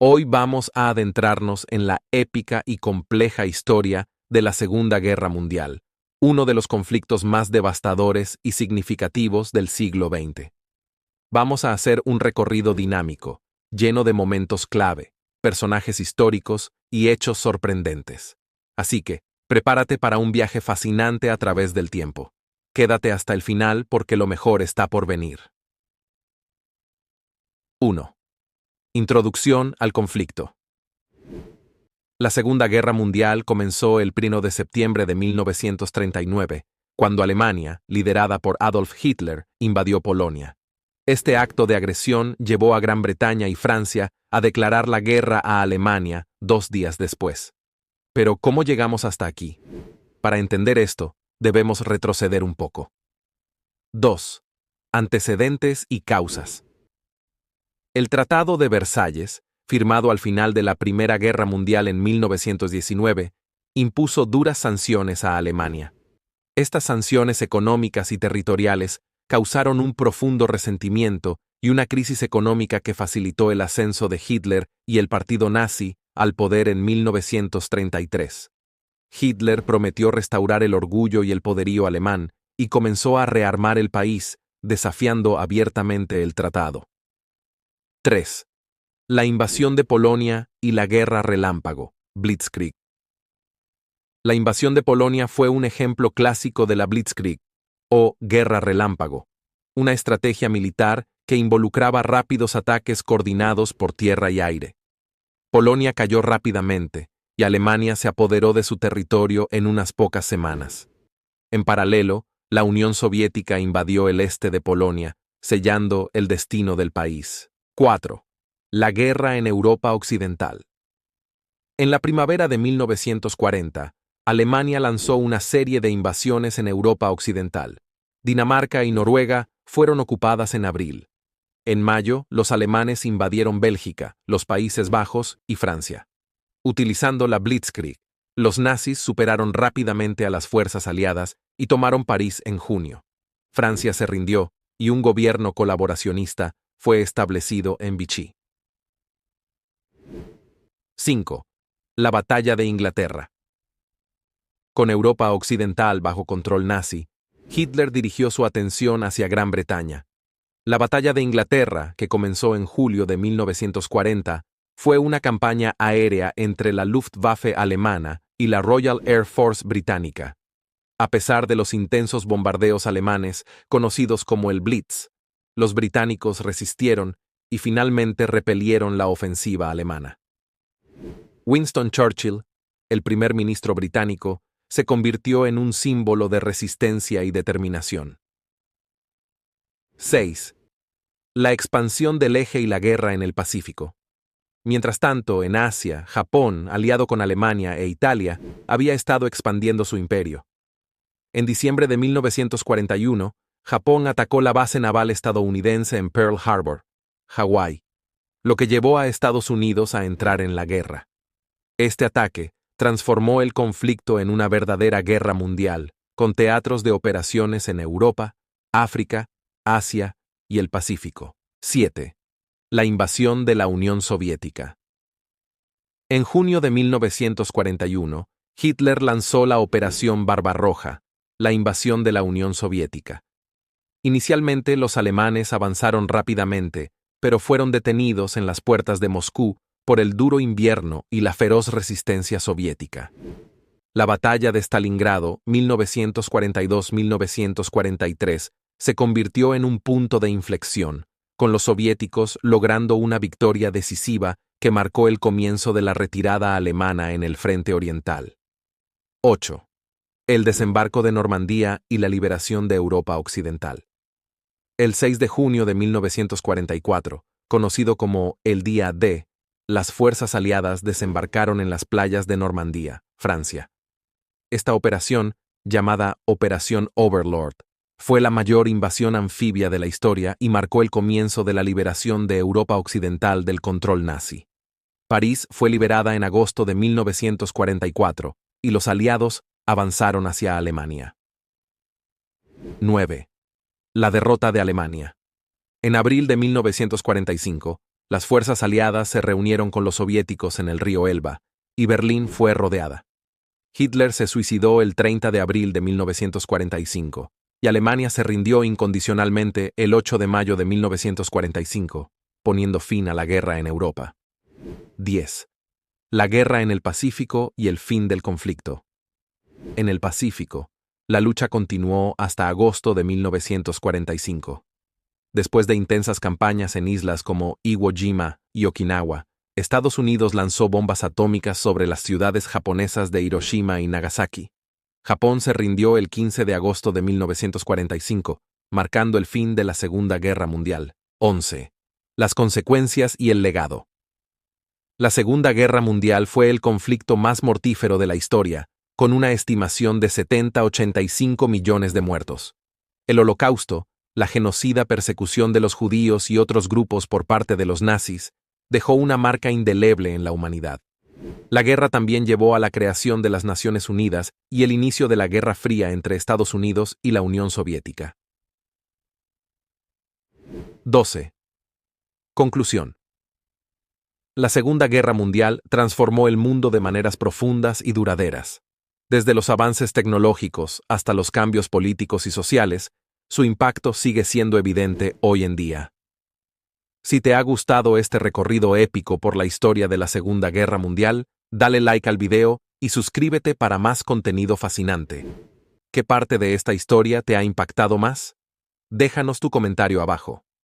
Hoy vamos a adentrarnos en la épica y compleja historia de la Segunda Guerra Mundial, uno de los conflictos más devastadores y significativos del siglo XX. Vamos a hacer un recorrido dinámico, lleno de momentos clave, personajes históricos y hechos sorprendentes. Así que, prepárate para un viaje fascinante a través del tiempo. Quédate hasta el final porque lo mejor está por venir. 1. Introducción al conflicto. La Segunda Guerra Mundial comenzó el 1 de septiembre de 1939, cuando Alemania, liderada por Adolf Hitler, invadió Polonia. Este acto de agresión llevó a Gran Bretaña y Francia a declarar la guerra a Alemania 2 días después. Pero, ¿cómo llegamos hasta aquí? Para entender esto, debemos retroceder un poco. 2. Antecedentes y causas. El Tratado de Versalles, firmado al final de la Primera Guerra Mundial en 1919, impuso duras sanciones a Alemania. Estas sanciones económicas y territoriales causaron un profundo resentimiento y una crisis económica que facilitó el ascenso de Hitler y el partido nazi al poder en 1933. Hitler prometió restaurar el orgullo y el poderío alemán y comenzó a rearmar el país, desafiando abiertamente el tratado. 3. La invasión de Polonia y la Guerra Relámpago, Blitzkrieg. La invasión de Polonia fue un ejemplo clásico de la Blitzkrieg, o Guerra Relámpago, una estrategia militar que involucraba rápidos ataques coordinados por tierra y aire. Polonia cayó rápidamente, y Alemania se apoderó de su territorio en unas pocas semanas. En paralelo, la Unión Soviética invadió el este de Polonia, sellando el destino del país. 4. La guerra en Europa Occidental. En la primavera de 1940, Alemania lanzó una serie de invasiones en Europa Occidental. Dinamarca y Noruega fueron ocupadas en abril. En mayo, los alemanes invadieron Bélgica, los Países Bajos y Francia. Utilizando la Blitzkrieg, los nazis superaron rápidamente a las fuerzas aliadas y tomaron París en junio. Francia se rindió y un gobierno colaboracionista fue establecido en Vichy. 5. La Batalla de Inglaterra. Con Europa Occidental bajo control nazi, Hitler dirigió su atención hacia Gran Bretaña. La Batalla de Inglaterra, que comenzó en julio de 1940, fue una campaña aérea entre la Luftwaffe alemana y la Royal Air Force británica. A pesar de los intensos bombardeos alemanes, conocidos como el Blitz, los británicos resistieron y finalmente repelieron la ofensiva alemana. Winston Churchill, el primer ministro británico, se convirtió en un símbolo de resistencia y determinación. 6. La expansión del eje y la guerra en el Pacífico. Mientras tanto, en Asia, Japón, aliado con Alemania e Italia, había estado expandiendo su imperio. En diciembre de 1941, Japón atacó la base naval estadounidense en Pearl Harbor, Hawái, lo que llevó a Estados Unidos a entrar en la guerra. Este ataque transformó el conflicto en una verdadera guerra mundial, con teatros de operaciones en Europa, África, Asia y el Pacífico. 7. La invasión de la Unión Soviética. En junio de 1941, Hitler lanzó la Operación Barbarroja, la invasión de la Unión Soviética. Inicialmente los alemanes avanzaron rápidamente, pero fueron detenidos en las puertas de Moscú por el duro invierno y la feroz resistencia soviética. La batalla de Stalingrado, 1942-1943, se convirtió en un punto de inflexión, con los soviéticos logrando una victoria decisiva que marcó el comienzo de la retirada alemana en el frente oriental. 8. El desembarco de Normandía y la liberación de Europa Occidental. El 6 de junio de 1944, conocido como el Día D, las fuerzas aliadas desembarcaron en las playas de Normandía, Francia. Esta operación, llamada Operación Overlord, fue la mayor invasión anfibia de la historia y marcó el comienzo de la liberación de Europa Occidental del control nazi. París fue liberada en agosto de 1944 y los aliados avanzaron hacia Alemania. 9. La derrota de Alemania. En abril de 1945, Las fuerzas aliadas se reunieron con los soviéticos en el río Elba, y Berlín fue rodeada. Hitler se suicidó el 30 de abril de 1945, y Alemania se rindió incondicionalmente el 8 de mayo de 1945, poniendo fin a la guerra en Europa. 10. La guerra en el Pacífico y el fin del conflicto. En el Pacífico, la lucha continuó hasta agosto de 1945. Después de intensas campañas en islas como Iwo Jima y Okinawa, Estados Unidos lanzó bombas atómicas sobre las ciudades japonesas de Hiroshima y Nagasaki. Japón se rindió el 15 de agosto de 1945, marcando el fin de la Segunda Guerra Mundial. 11. Las consecuencias y el legado. La Segunda Guerra Mundial fue el conflicto más mortífero de la historia, con una estimación de 70-85 millones de muertos. El Holocausto, la genocida persecución de los judíos y otros grupos por parte de los nazis, dejó una marca indeleble en la humanidad. La guerra también llevó a la creación de las Naciones Unidas y el inicio de la Guerra Fría entre Estados Unidos y la Unión Soviética. 12. Conclusión. La Segunda Guerra Mundial transformó el mundo de maneras profundas y duraderas. Desde los avances tecnológicos hasta los cambios políticos y sociales, su impacto sigue siendo evidente hoy en día. Si te ha gustado este recorrido épico por la historia de la Segunda Guerra Mundial, dale like al video y suscríbete para más contenido fascinante. ¿Qué parte de esta historia te ha impactado más? Déjanos tu comentario abajo.